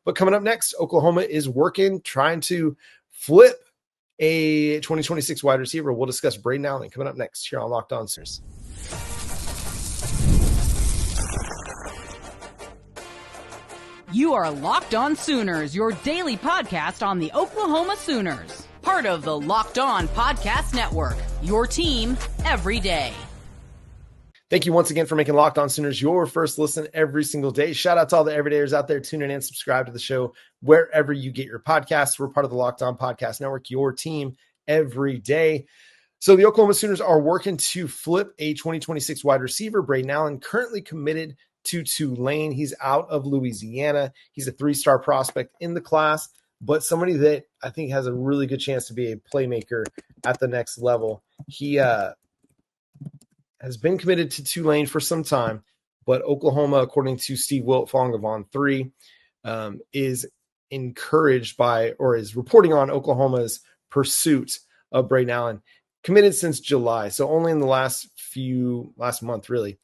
But coming up next, Oklahoma is trying to flip a 2026 wide receiver. We'll discuss Brayden Allen coming up next here on Locked On Sooners. You are Locked On Sooners, your daily podcast on the Oklahoma Sooners. Part of the Locked On Podcast Network, your team every day. Thank you once again for making Locked On Sooners your first listen every single day. Shout out to all the everydayers out there tuning in, subscribe to the show wherever you get your podcasts. We're part of the Locked On Podcast Network, your team every day. So the Oklahoma Sooners are working to flip a 2026 wide receiver. Brayden Allen currently committed to Tulane. He's out of Louisiana. He's a 3-star prospect in the class, but somebody that I think has a really good chance to be a playmaker at the next level. He has been committed to Tulane for some time, but Oklahoma, according to Steve Wiltfong of On3, is encouraged by, or is reporting on Oklahoma's pursuit of Brayden Allen, committed since July. So only in the last month, really.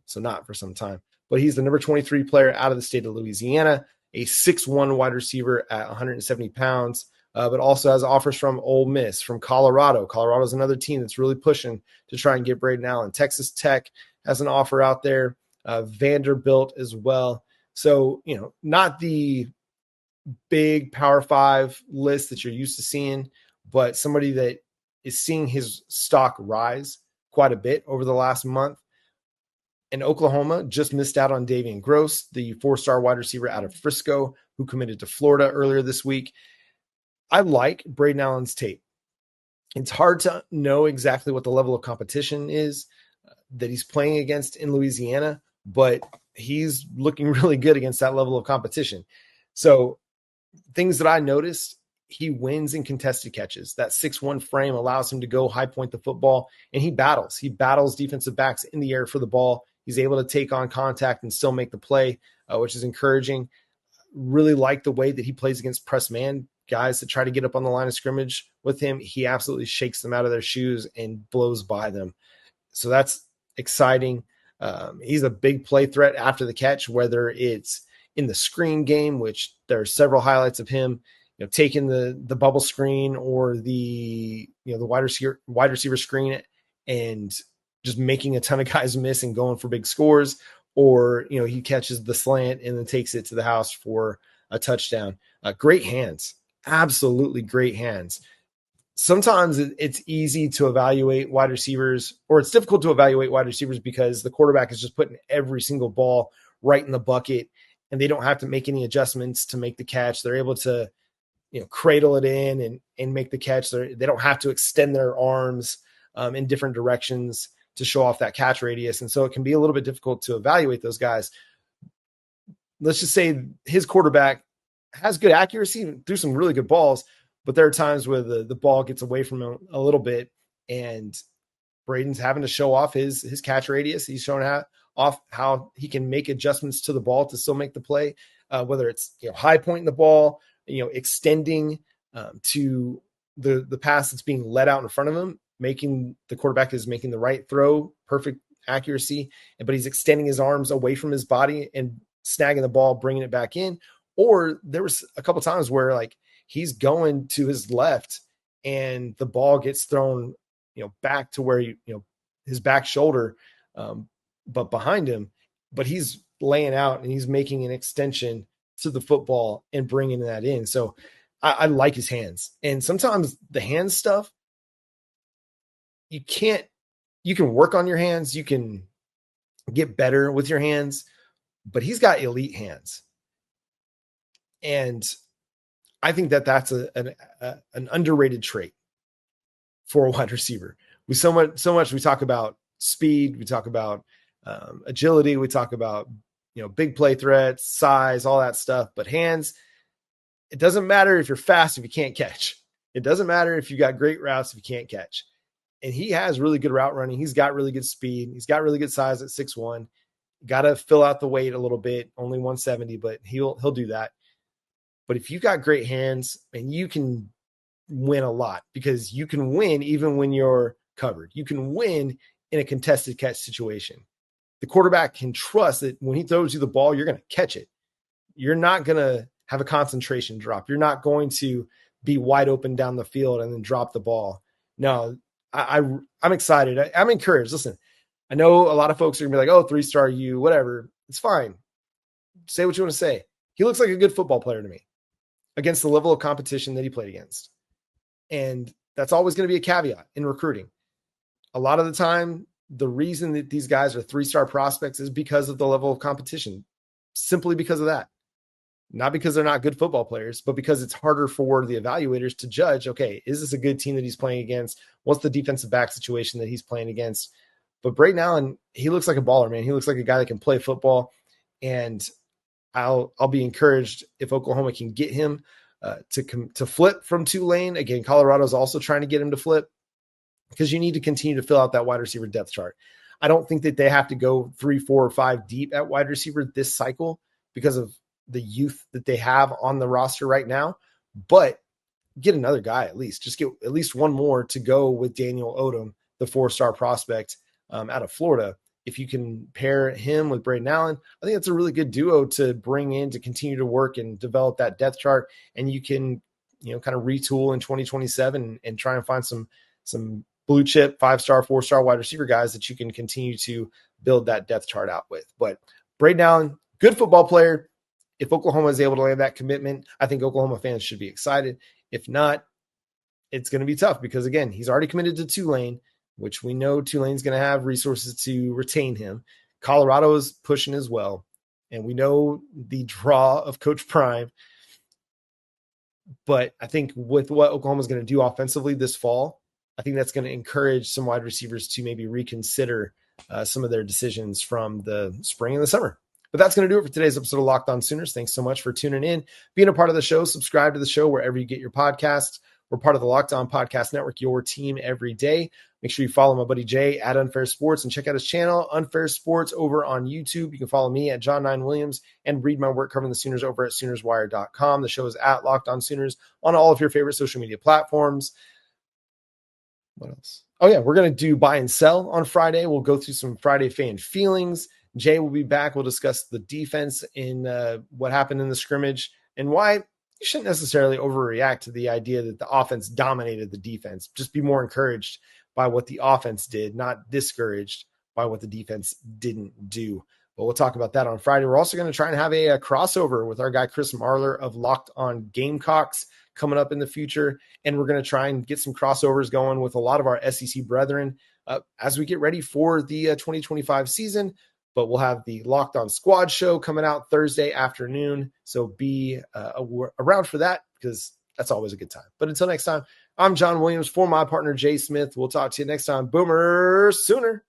So not for some time, but he's the number 23 player out of the state of Louisiana, a 6'1" wide receiver at 170 pounds, but also has offers from Ole Miss, from Colorado. Colorado's another team that's really pushing to try and get Brayden Allen. Texas Tech has an offer out there, Vanderbilt as well. So, not the big Power 5 list that you're used to seeing, but somebody that is seeing his stock rise quite a bit over the last month. And Oklahoma just missed out on Davian Gross, the 4-star wide receiver out of Frisco, who committed to Florida earlier this week. I like Brayden Allen's tape. It's hard to know exactly what the level of competition is that he's playing against in Louisiana, but he's looking really good against that level of competition. So things that I noticed, he wins in contested catches. That 6'1" frame allows him to go high point the football, and he battles. He battles defensive backs in the air for the ball. He's able to take on contact and still make the play, which is encouraging. Really like the way that he plays against press man guys that try to get up on the line of scrimmage with him. He absolutely shakes them out of their shoes and blows by them. So that's exciting. He's a big play threat after the catch, whether it's in the screen game, which there are several highlights of him, taking the bubble screen or the wide receiver screen and just making a ton of guys miss and going for big scores, or, he catches the slant and then takes it to the house for a touchdown. Great hands, absolutely great hands. Sometimes it's easy to evaluate wide receivers, or it's difficult to evaluate wide receivers because the quarterback is just putting every single ball right in the bucket and they don't have to make any adjustments to make the catch. They're able to, cradle it in and make the catch. They don't have to extend their arms in different directions to show off that catch radius. And so it can be a little bit difficult to evaluate those guys. Let's just say his quarterback has good accuracy through some really good balls, but there are times where the ball gets away from him a little bit and Braden's having to show off his catch radius. He's showing off how he can make adjustments to the ball to still make the play, whether it's high pointing the ball, extending to the pass that's being let out in front of him, making the quarterback is making the right throw, perfect accuracy, but he's extending his arms away from his body and snagging the ball, bringing it back in. Or there was a couple times where he's going to his left and the ball gets thrown, back to where his back shoulder, but behind him, but he's laying out and he's making an extension to the football and bringing that in. So I like his hands. And sometimes the hand stuff, you can work on your hands. You can get better with your hands, but he's got elite hands. And I think that's an underrated trait for a wide receiver. We so much we talk about speed, we talk about agility, we talk about big play threats, size, all that stuff. But hands, it doesn't matter if you're fast if you can't catch. It doesn't matter if you got great routes if you can't catch. And he has really good route running. He's got really good speed. He's got really good size at 6'1". Got to fill out the weight a little bit, only 170, but he'll do that. But if you got great hands, and you can win a lot, because you can win even when you're covered. You can win in a contested catch situation. The quarterback can trust that when he throws you the ball, you're going to catch it. You're not going to have a concentration drop. You're not going to be wide open down the field and then drop the ball. No, I'm excited. I'm encouraged. Listen, I know a lot of folks are gonna be like, oh, 3-star you, whatever. It's fine. Say what you want to say. He looks like a good football player to me against the level of competition that he played against. And that's always going to be a caveat in recruiting. A lot of the time, the reason that these guys are 3-star prospects is because of the level of competition, simply because of that. Not because they're not good football players, but because it's harder for the evaluators to judge, okay, is this a good team that he's playing against? What's the defensive back situation that he's playing against? But Brayden Allen, he looks like a baller, man. He looks like a guy that can play football. And I'll be encouraged if Oklahoma can get him to flip from Tulane. Again, Colorado's also trying to get him to flip because you need to continue to fill out that wide receiver depth chart. I don't think that they have to go 3, 4, or 5 deep at wide receiver this cycle because of the youth that they have on the roster right now, but get another guy at least. Just get at least one more to go with Daniel Odom, the 4-star prospect out of Florida. If you can pair him with Brayden Allen, I think that's a really good duo to bring in to continue to work and develop that depth chart. And you can, kind of retool in 2027 and try and find some blue chip 5-star, 4-star wide receiver guys that you can continue to build that depth chart out with. But Brayden Allen, good football player. If Oklahoma is able to land that commitment, I think Oklahoma fans should be excited. If not, it's going to be tough because, again, he's already committed to Tulane, which we know Tulane's going to have resources to retain him. Colorado is pushing as well. And we know the draw of Coach Prime. But I think with what Oklahoma's going to do offensively this fall, I think that's going to encourage some wide receivers to maybe reconsider some of their decisions from the spring and the summer. But that's going to do it for today's episode of Locked On Sooners. Thanks so much for tuning in, being a part of the show. Subscribe to the show wherever you get your podcasts. We're part of the Locked On Podcast Network, your team every day. Make sure you follow my buddy Jay at Unfair Sports and check out his channel, Unfair Sports, over on YouTube. You can follow me at John9Williams and read my work covering the Sooners over at SoonersWire.com. The show is at Locked On Sooners on all of your favorite social media platforms. What else? Oh, yeah, we're going to do buy and sell on Friday. We'll go through some Friday fan feelings. Jay will be back. We'll discuss the defense in what happened in the scrimmage and why you shouldn't necessarily overreact to the idea that the offense dominated the defense. Just be more encouraged by what the offense did, not discouraged by what the defense didn't do. But we'll talk about that on Friday. We're also going to try and have a crossover with our guy Chris Marler of Locked On Gamecocks coming up in the future. And we're going to try and get some crossovers going with a lot of our SEC brethren as we get ready for the 2025 season. But we'll have the Locked On Squad show coming out Thursday afternoon. So be around for that because that's always a good time. But until next time, I'm John Williams for my partner, Jay Smith. We'll talk to you next time. Boomer Sooner.